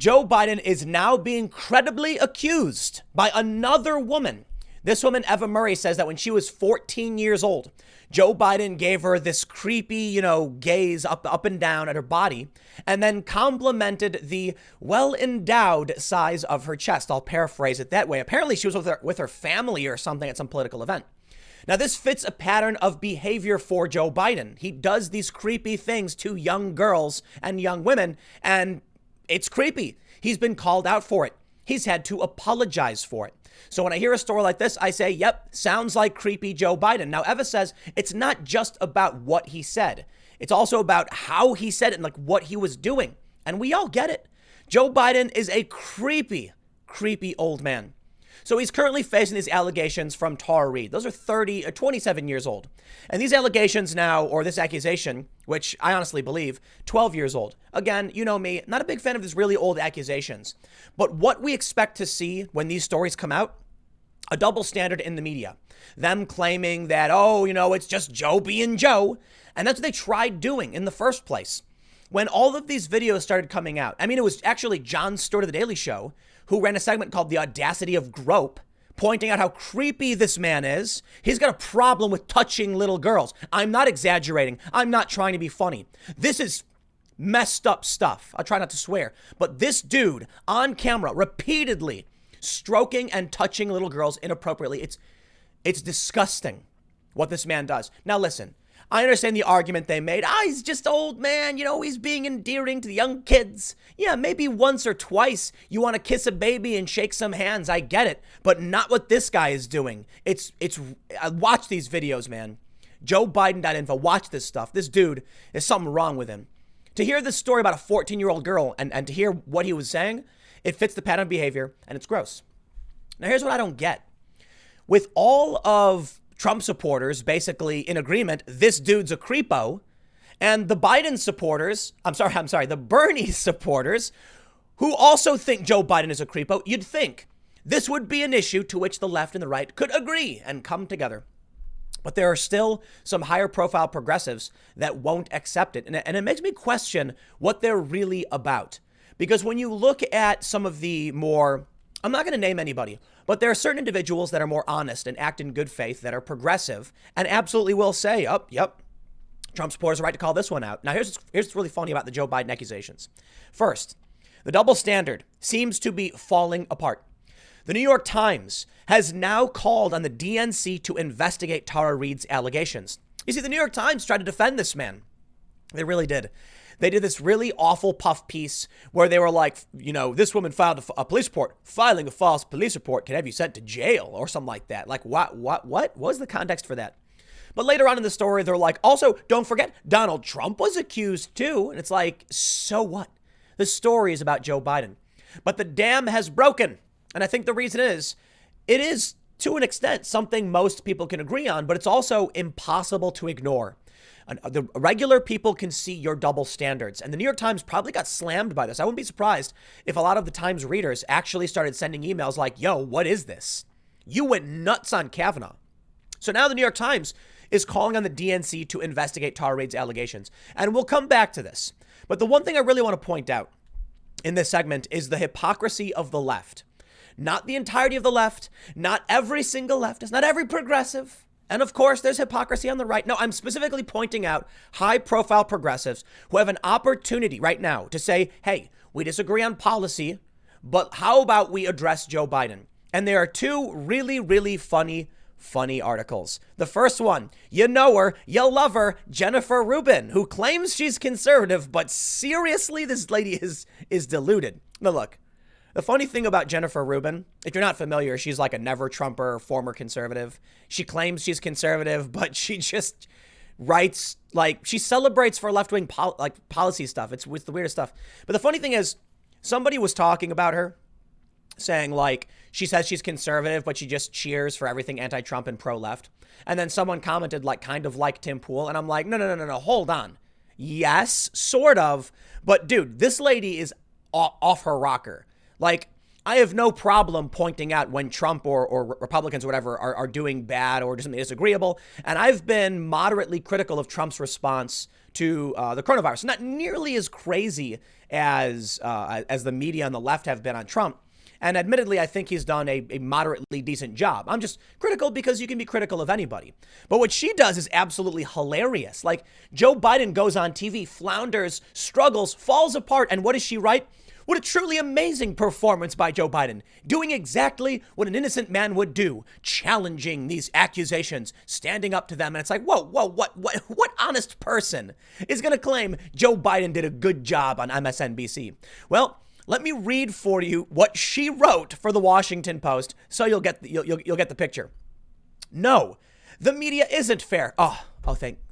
Joe Biden is now being credibly accused by another woman. This woman, Eva Murray, says that when she was 14 years old, Joe Biden gave her this creepy, gaze up and down at her body, and then complimented the well-endowed size of her chest. I'll paraphrase it that way. Apparently, she was with her family or something at some political event. Now, this fits a pattern of behavior for Joe Biden. He does these creepy things to young girls and young women, and it's creepy. He's been called out for it. He's had to apologize for it. So when I hear a story like this, I say, yep, sounds like creepy Joe Biden. Now, Eva says it's not just about what he said. It's also about how he said it and like what he was doing. And we all get it. Joe Biden is a creepy, creepy old man. So he's currently facing these allegations from Tara Reade. Those are 27 years old. And these allegations now, or this accusation, which I honestly believe, 12 years old. Again, you know me, not a big fan of these really old accusations. But what we expect to see when these stories come out, a double standard in the media. Them claiming that, it's just Joe being Joe. And that's what they tried doing in the first place. When all of these videos started coming out, it was actually Jon Stewart of The Daily Show who ran a segment called The Audacity of Grope, pointing out how creepy this man is. He's got a problem with touching little girls. I'm not exaggerating. I'm not trying to be funny. This is messed up stuff. I'll try not to swear. But this dude on camera repeatedly stroking and touching little girls inappropriately. It's disgusting what this man does. Now, listen, I understand the argument they made. He's just old man. He's being endearing to the young kids. Yeah, maybe once or twice you want to kiss a baby and shake some hands. I get it, but not what this guy is doing. Watch these videos, man. JoeBiden.info. Watch this stuff. This dude, there's something wrong with him. To hear this story about a 14-year-old girl and to hear what he was saying, it fits the pattern of behavior and it's gross. Now, here's what I don't get. With all of Trump supporters basically in agreement, this dude's a creepo, and the Biden supporters, the Bernie supporters, who also think Joe Biden is a creepo, you'd think this would be an issue to which the left and the right could agree and come together. But there are still some higher profile progressives that won't accept it. And it makes me question what they're really about. Because when you look at some of the more, I'm not going to name anybody, but there are certain individuals that are more honest and act in good faith that are progressive and absolutely will say, yep, Trump supporters are right to call this one out. Now, here's what's really funny about the Joe Biden accusations. First, the double standard seems to be falling apart. The New York Times has now called on the DNC to investigate Tara Reade's allegations. You see, the New York Times tried to defend this man. They really did. They did this really awful puff piece where they were like, this woman filed a police report. Filing a false police report can have you sent to jail or something like that. Like, what? What was the context for that? But later on in the story, they're like, also, don't forget, Donald Trump was accused too. And it's like, so what? The story is about Joe Biden. But the dam has broken. And I think the reason is, it is, to an extent, something most people can agree on, but it's also impossible to ignore. The regular people can see your double standards. And the New York Times probably got slammed by this. I wouldn't be surprised if a lot of the Times readers actually started sending emails like, yo, what is this? You went nuts on Kavanaugh. So now the New York Times is calling on the DNC to investigate Tara Reade's allegations. And we'll come back to this. But the one thing I really want to point out in this segment is the hypocrisy of the left. Not the entirety of the left, not every single leftist, not every progressive. And of course, there's hypocrisy on the right. No, I'm specifically pointing out high-profile progressives who have an opportunity right now to say, hey, we disagree on policy, but how about we address Joe Biden? And there are two really, really funny articles. The first one, you know her, you love her, Jennifer Rubin, who claims she's conservative, but seriously, this lady is deluded. Now look, the funny thing about Jennifer Rubin, if you're not familiar, she's like a never Trumper, former conservative. She claims she's conservative, but she just writes, like, she celebrates for left-wing policy stuff. It's the weirdest stuff. But the funny thing is, somebody was talking about her, saying, like, she says she's conservative, but she just cheers for everything anti-Trump and pro-left. And then someone commented, like, kind of like Tim Pool. And I'm like, no, hold on. Yes, sort of. But, dude, this lady is off her rocker. Like, I have no problem pointing out when Trump or Republicans or whatever are doing bad or something disagreeable. And I've been moderately critical of Trump's response to the coronavirus. Not nearly as crazy as the media on the left have been on Trump. And admittedly, I think he's done a moderately decent job. I'm just critical because you can be critical of anybody. But what she does is absolutely hilarious. Like, Joe Biden goes on TV, flounders, struggles, falls apart. And what does she write? What a truly amazing performance by Joe Biden, doing exactly what an innocent man would do, challenging these accusations, standing up to them. And it's like, whoa, what honest person is going to claim Joe Biden did a good job on MSNBC? Well, let me read for you what she wrote for the Washington Post, so you'll get the picture. No, the media isn't fair.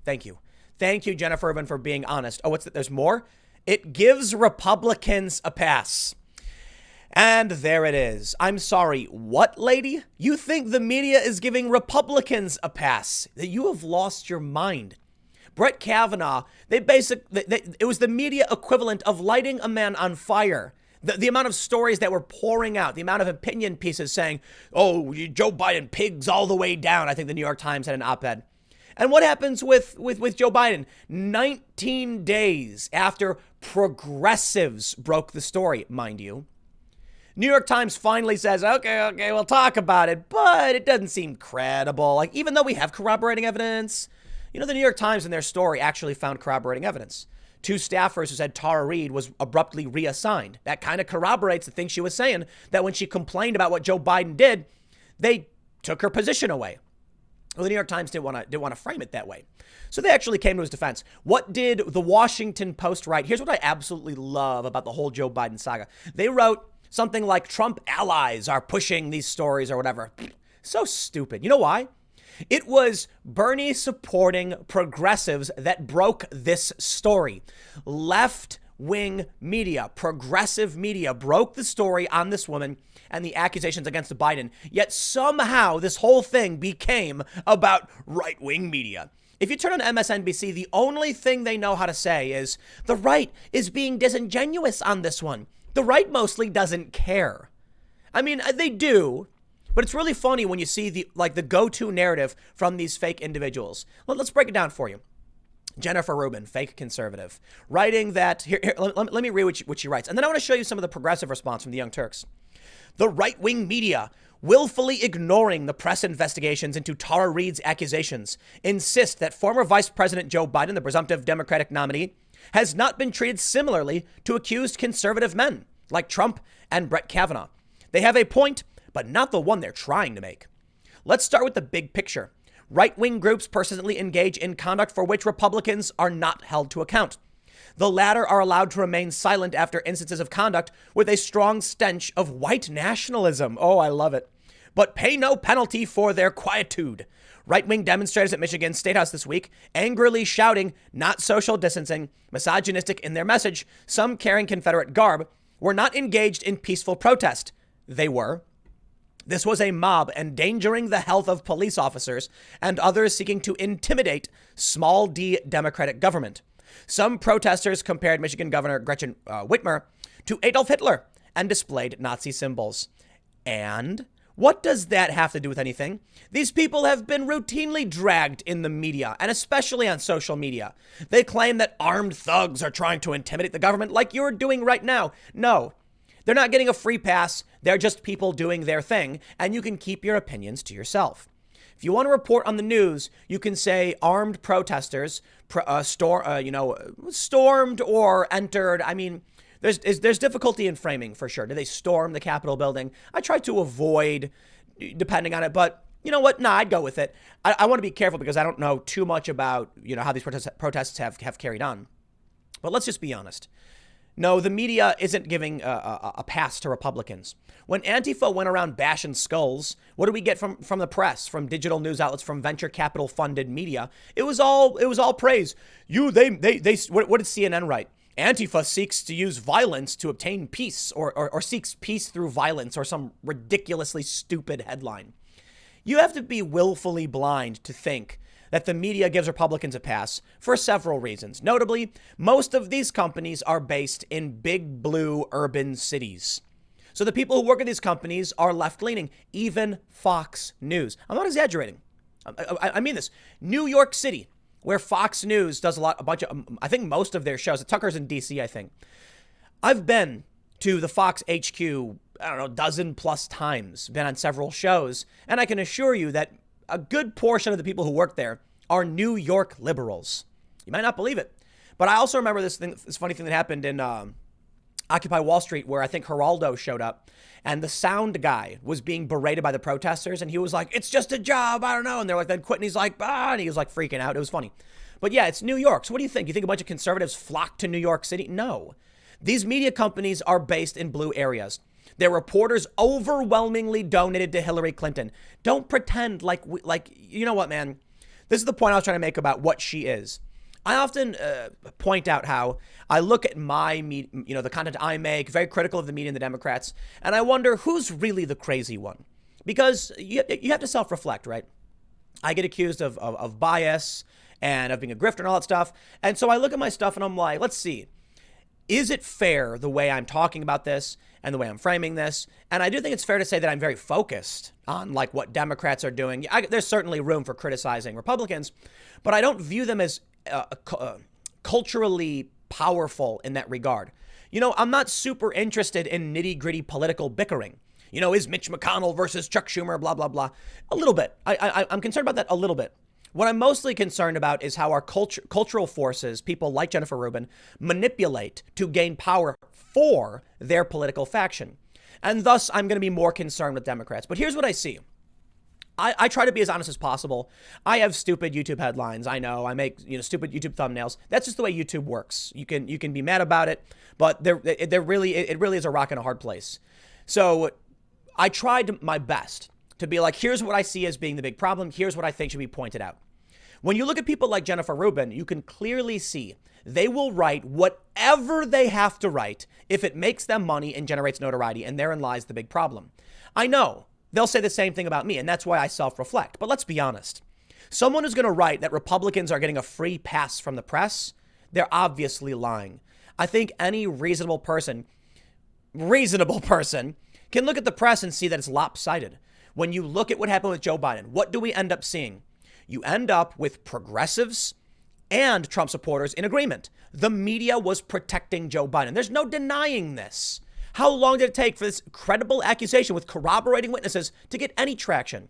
Thank you, Jennifer Rubin, for being honest. There's more. It gives Republicans a pass. And there it is. I'm sorry, what, lady? You think the media is giving Republicans a pass? That you have lost your mind. Brett Kavanaugh, it was the media equivalent of lighting a man on fire. The amount of stories that were pouring out, the amount of opinion pieces saying, oh, Joe Biden pigs all the way down. I think the New York Times had an op-ed. And what happens with Joe Biden? 19 days after progressives broke the story, mind you, New York Times finally says, okay, we'll talk about it, but it doesn't seem credible. Like, even though we have corroborating evidence, the New York Times in their story actually found corroborating evidence. 2 staffers who said Tara Reade was abruptly reassigned. That kind of corroborates the thing she was saying, that when she complained about what Joe Biden did, they took her position away. Well, the New York Times didn't want to frame it that way. So they actually came to his defense. What did the Washington Post write? Here's what I absolutely love about the whole Joe Biden saga. They wrote something like Trump allies are pushing these stories or whatever. So stupid. You know why? It was Bernie supporting progressives that broke this story. Left-wing media, progressive media broke the story on this woman and the accusations against Biden. Yet somehow this whole thing became about right-wing media. If you turn on MSNBC, the only thing they know how to say is the right is being disingenuous on this one. The right mostly doesn't care. I mean, they do. But it's really funny when you see the go-to narrative from these fake individuals. Let's break it down for you. Jennifer Rubin, fake conservative, writing that, here let me read what she writes. And then I want to show you some of the progressive response from the Young Turks. The right-wing media, willfully ignoring the press investigations into Tara Reade's accusations, insist that former Vice President Joe Biden, the presumptive Democratic nominee, has not been treated similarly to accused conservative men like Trump and Brett Kavanaugh. They have a point, but not the one they're trying to make. Let's start with the big picture. Right-wing groups persistently engage in conduct for which Republicans are not held to account. The latter are allowed to remain silent after instances of conduct with a strong stench of white nationalism. Oh, I love it. But pay no penalty for their quietude. Right-wing demonstrators at Michigan State House this week, angrily shouting, not social distancing, misogynistic in their message, some carrying Confederate garb, were not engaged in peaceful protest. They were. This was a mob endangering the health of police officers and others seeking to intimidate small d Democratic government. Some protesters compared Michigan Governor Gretchen Whitmer to Adolf Hitler and displayed Nazi symbols. And what does that have to do with anything? These people have been routinely dragged in the media, and especially on social media. They claim that armed thugs are trying to intimidate the government like you're doing right now. No. They're not getting a free pass. They're just people doing their thing, and you can keep your opinions to yourself. If you want to report on the news, you can say armed protesters stormed or entered. I mean, there's difficulty in framing for sure. Did they storm the Capitol building? I try to avoid depending on it, but you know what? I'd go with it. I want to be careful because I don't know too much about how these protests have carried on. But let's just be honest. No, the media isn't giving a pass to Republicans. When Antifa went around bashing skulls, what do we get from the press, from digital news outlets, from venture capital funded media? It was all praise. What did CNN write? Antifa seeks to use violence to obtain peace, or seeks peace through violence, or some ridiculously stupid headline. You have to be willfully blind to think that the media gives Republicans a pass for several reasons. Notably, most of these companies are based in big blue urban cities. So the people who work at these companies are left-leaning, even Fox News. I'm not exaggerating. I mean this. New York City, where Fox News does I think most of their shows. Tucker's in DC, I think. I've been to the Fox HQ, I don't know, dozen plus times, been on several shows, and I can assure you that a good portion of the people who work there are New York liberals. You might not believe it, but I also remember this funny thing that happened in Occupy Wall Street, where I think Geraldo showed up, and the sound guy was being berated by the protesters, and he was like, "It's just a job, I don't know," and they're like, "Then quit," and he's like, "Ah," and he was like freaking out. It was funny. But yeah, it's New York. So what do you think? You think a bunch of conservatives flock to New York City? No. These media companies are based in blue areas. Their reporters overwhelmingly donated to Hillary Clinton. Don't pretend you know what, man? This is the point I was trying to make about what she is. I often point out how I look at the content I make, very critical of the media and the Democrats, and I wonder who's really the crazy one. Because you have to self-reflect, right? I get accused of bias and of being a grifter and all that stuff. And so I look at my stuff and I'm like, let's see. Is it fair the way I'm talking about this and the way I'm framing this? And I do think it's fair to say that I'm very focused on like what Democrats are doing. There's certainly room for criticizing Republicans, but I don't view them as culturally powerful in that regard. You know, I'm not super interested in nitty gritty political bickering. You know, is Mitch McConnell versus Chuck Schumer, blah, blah, blah. A little bit. I'm concerned about that a little bit. What I'm mostly concerned about is how our cultural forces, people like Jennifer Rubin, manipulate to gain power for their political faction. And thus, I'm going to be more concerned with Democrats. But here's what I see. I try to be as honest as possible. I have stupid YouTube headlines. I know I make stupid YouTube thumbnails. That's just the way YouTube works. You can be mad about it, but it really is a rock and a hard place. So I tried my best to be like, here's what I see as being the big problem. Here's what I think should be pointed out. When you look at people like Jennifer Rubin, you can clearly see they will write whatever they have to write if it makes them money and generates notoriety, and therein lies the big problem. I know they'll say the same thing about me, and that's why I self-reflect. But let's be honest. Someone who's going to write that Republicans are getting a free pass from the press, they're obviously lying. I think any reasonable person can look at the press and see that it's lopsided. When you look at what happened with Joe Biden, what do we end up seeing? You end up with progressives and Trump supporters in agreement. The media was protecting Joe Biden. There's no denying this. How long did it take for this credible accusation with corroborating witnesses to get any traction?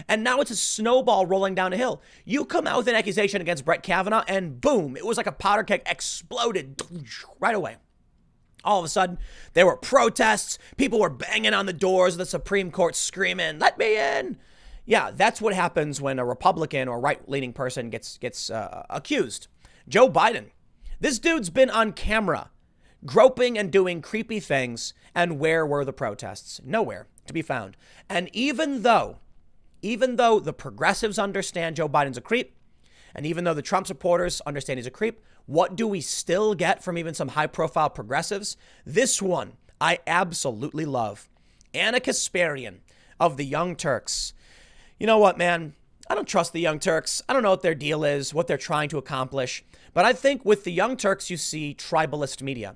And now it's a snowball rolling down a hill. You come out with an accusation against Brett Kavanaugh and boom, it was like a powder keg, exploded right away. All of a sudden, there were protests. People were banging on the doors of the Supreme Court screaming, "Let me in." Yeah, that's what happens when a Republican or right-leaning person gets accused. Joe Biden, this dude's been on camera groping and doing creepy things. And where were the protests? Nowhere to be found. And even though the progressives understand Joe Biden's a creep, and even though the Trump supporters understand he's a creep, what do we still get from even some high-profile progressives? This one I absolutely love. Anna Kasparian of the Young Turks. You know what, man? I don't trust the Young Turks. I don't know what their deal is, what they're trying to accomplish. But I think with the Young Turks, you see tribalist media.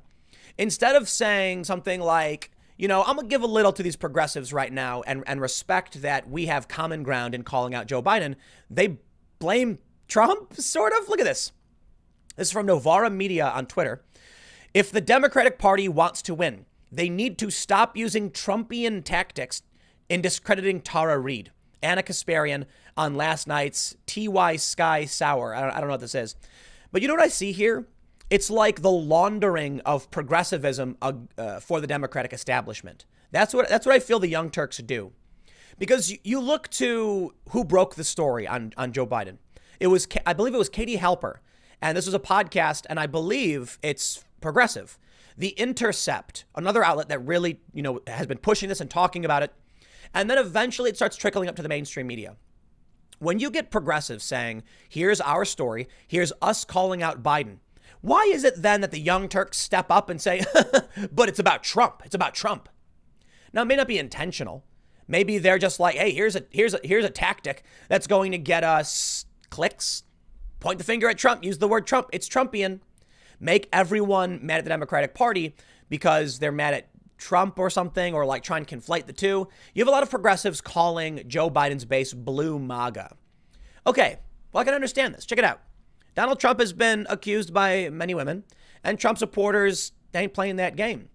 Instead of saying something like, I'm going to give a little to these progressives right now and respect that we have common ground in calling out Joe Biden, they blame Trump, sort of. Look at this. This is from Novara Media on Twitter. If the Democratic Party wants to win, they need to stop using Trumpian tactics in discrediting Tara Reid. Anna Kasparian on last night's TY Sky Sour. I don't know what this is. But you know what I see here? It's like the laundering of progressivism for the Democratic establishment. That's what I feel the Young Turks do. Because you look to who broke the story on Joe Biden. I believe it was Katie Halper. And this was a podcast, and I believe it's progressive. The Intercept, another outlet that really, has been pushing this and talking about it. And then eventually it starts trickling up to the mainstream media. When you get progressives saying, here's our story, here's us calling out Biden, why is it then that the Young Turks step up and say, but it's about Trump. It's about Trump. Now, it may not be intentional. Maybe they're just like, hey, here's a tactic that's going to get us clicks. Point the finger at Trump. Use the word Trump. It's Trumpian. Make everyone mad at the Democratic Party because they're mad at Trump or something, or like trying to conflate the two. You have a lot of progressives calling Joe Biden's base blue MAGA. Okay, well, I can understand this. Check it out. Donald Trump has been accused by many women, and Trump supporters ain't playing that game.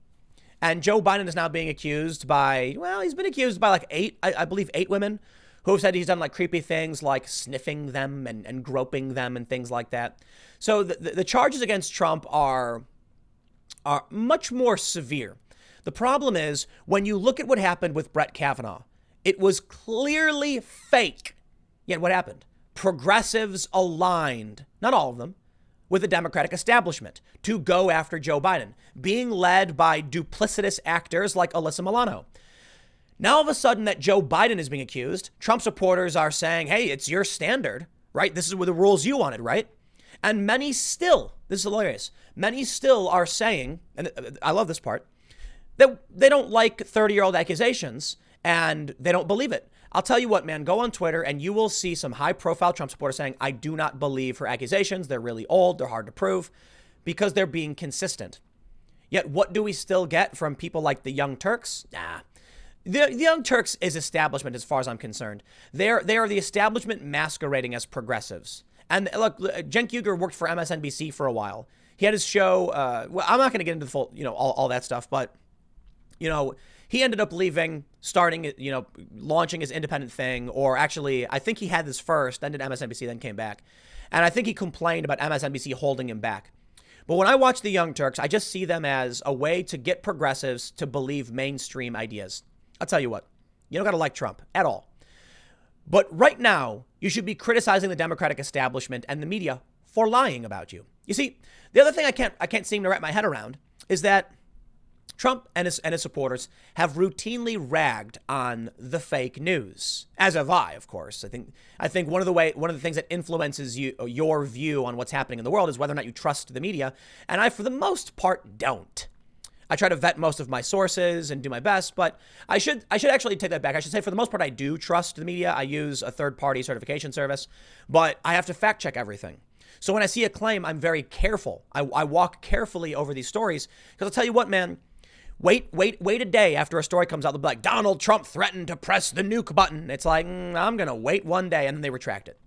And Joe Biden is now being accused by, well, he's been accused by like I believe eight women who have said he's done like creepy things like sniffing them and groping them and things like that. So the charges against Trump are much more severe. The problem is when you look at what happened with Brett Kavanaugh, it was clearly fake. Yet what happened? Progressives aligned, not all of them, with the Democratic establishment to go after Joe Biden, being led by duplicitous actors like Alyssa Milano. Now, all of a sudden that Joe Biden is being accused, Trump supporters are saying, hey, it's your standard, right? This is the rules you wanted, right? And many still, this is hilarious, many still are saying, and I love this part, that they don't like 30-year-old accusations and they don't believe it. I'll tell you what, man, go on Twitter and you will see some high-profile Trump supporters saying, I do not believe her accusations. They're really old. They're hard to prove because they're being consistent. Yet what do we still get from people like the Young Turks? Nah. The Young Turks is establishment as far as I'm concerned. They are the establishment masquerading as progressives. And look, Cenk Uygur worked for MSNBC for a while. He had his show. Well, I'm not going to get into the full, all that stuff, but, he ended up leaving, starting, launching his independent thing, or actually, I think he had this first, then did MSNBC, then came back. And I think he complained about MSNBC holding him back. But when I watch the Young Turks, I just see them as a way to get progressives to believe mainstream ideas. I'll tell you what, you don't got to like Trump at all. But right now, you should be criticizing the Democratic establishment and the media for lying about you. You see, the other thing I can't seem to wrap my head around is that Trump and his supporters have routinely ragged on the fake news, as have I, of course. I think one of the things that influences your view on what's happening in the world is whether or not you trust the media, and I, for the most part, don't. I try to vet most of my sources and do my best, but I should actually take that back. I should say for the most part, I do trust the media. I use a third-party certification service, but I have to fact check everything. So when I see a claim, I'm very careful. I walk carefully over these stories because I'll tell you what, man. Wait a day after a story comes out. They'll be like, Donald Trump threatened to press the nuke button. It's like, I'm going to wait one day, and then they retract it.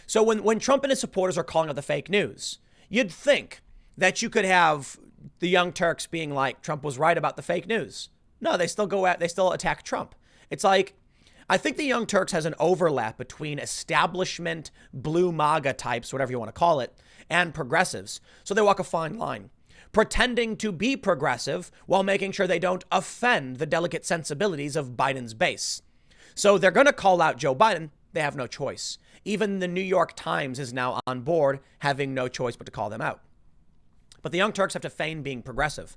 So when Trump and his supporters are calling out the fake news, you'd think that you could have the Young Turks being like, Trump was right about the fake news. No, they still attack Trump. It's like, I think the Young Turks has an overlap between establishment, blue MAGA types, whatever you want to call it, and progressives. So they walk a fine line, pretending to be progressive while making sure they don't offend the delicate sensibilities of Biden's base. So they're going to call out Joe Biden. They have no choice. Even the New York Times is now on board, having no choice but to call them out. But the Young Turks have to feign being progressive.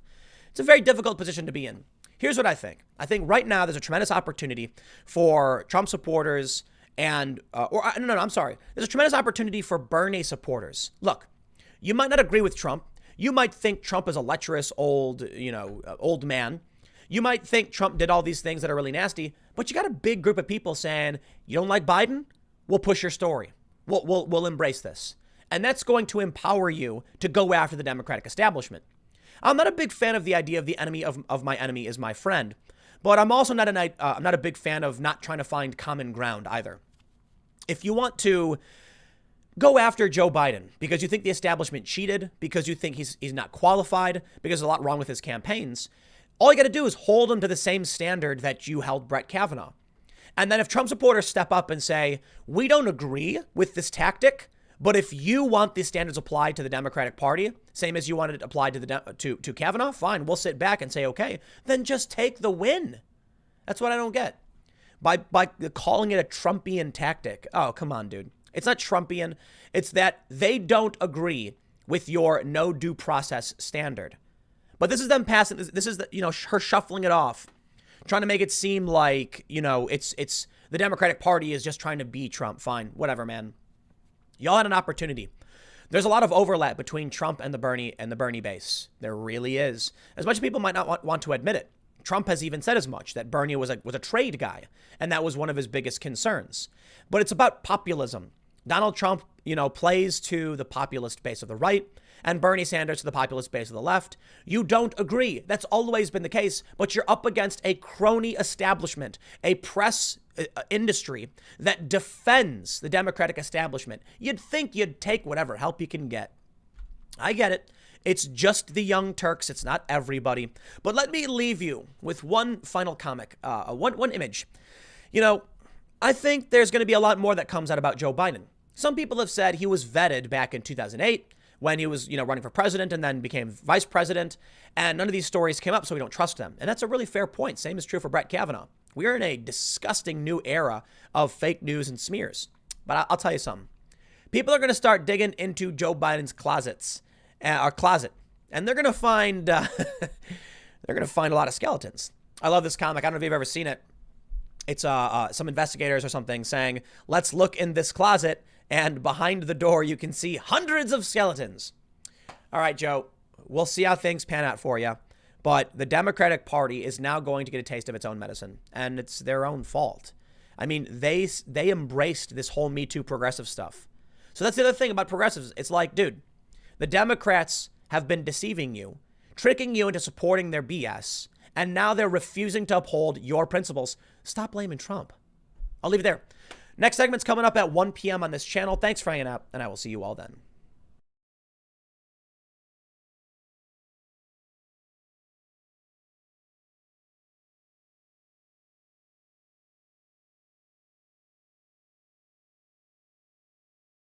It's a very difficult position to be in. Here's what I think. I think right now there's a tremendous opportunity for Trump supporters There's a tremendous opportunity for Bernie supporters. Look, you might not agree with Trump. You might think Trump is a lecherous old man. You might think Trump did all these things that are really nasty, but you got a big group of people saying, you don't like Biden? We'll push your story. We'll embrace this. And that's going to empower you to go after the Democratic establishment. I'm not a big fan of the idea of the enemy of my enemy is my friend, but I'm also not a big fan of not trying to find common ground either. If you want to go after Joe Biden because you think the establishment cheated, because you think he's not qualified, because there's a lot wrong with his campaigns, all you got to do is hold him to the same standard that you held Brett Kavanaugh. And then if Trump supporters step up and say, we don't agree with this tactic, but if you want these standards applied to the Democratic Party, same as you wanted it applied to Kavanaugh, fine, we'll sit back and say, okay, then just take the win. That's what I don't get. By calling it a Trumpian tactic. Oh, come on, dude. It's not Trumpian. It's that they don't agree with your no due process standard. But this is them passing. This is her shuffling it off, trying to make it seem like it's the Democratic Party is just trying to be Trump. Fine, whatever, man. Y'all had an opportunity. There's a lot of overlap between Trump and the Bernie base. There really is. As much as people might not want to admit it. Trump has even said as much, that Bernie was a trade guy, and that was one of his biggest concerns. But it's about populism. Donald Trump, plays to the populist base of the right, and Bernie Sanders to the populist base of the left. You don't agree. That's always been the case, but you're up against a crony establishment, a press industry that defends the Democratic establishment, you'd think you'd take whatever help you can get. I get it. It's just the Young Turks. It's not everybody. But let me leave you with one final one image. I think there's going to be a lot more that comes out about Joe Biden. Some people have said he was vetted back in 2008 when he was, running for president and then became vice president. And none of these stories came up, so we don't trust them. And that's a really fair point. Same is true for Brett Kavanaugh. We are in a disgusting new era of fake news and smears. But I'll tell you something. People are going to start digging into Joe Biden's closet, and they're going to find a lot of skeletons. I love this comic. I don't know if you've ever seen it. It's some investigators or something saying, let's look in this closet, and behind the door you can see hundreds of skeletons. All right, Joe, we'll see how things pan out for you. But the Democratic Party is now going to get a taste of its own medicine, and it's their own fault. I mean, they embraced this whole Me Too progressive stuff. So that's the other thing about progressives. It's like, dude, the Democrats have been deceiving you, tricking you into supporting their BS, and now they're refusing to uphold your principles. Stop blaming Trump. I'll leave it there. Next segment's coming up at 1 p.m. on this channel. Thanks for hanging out, and I will see you all then.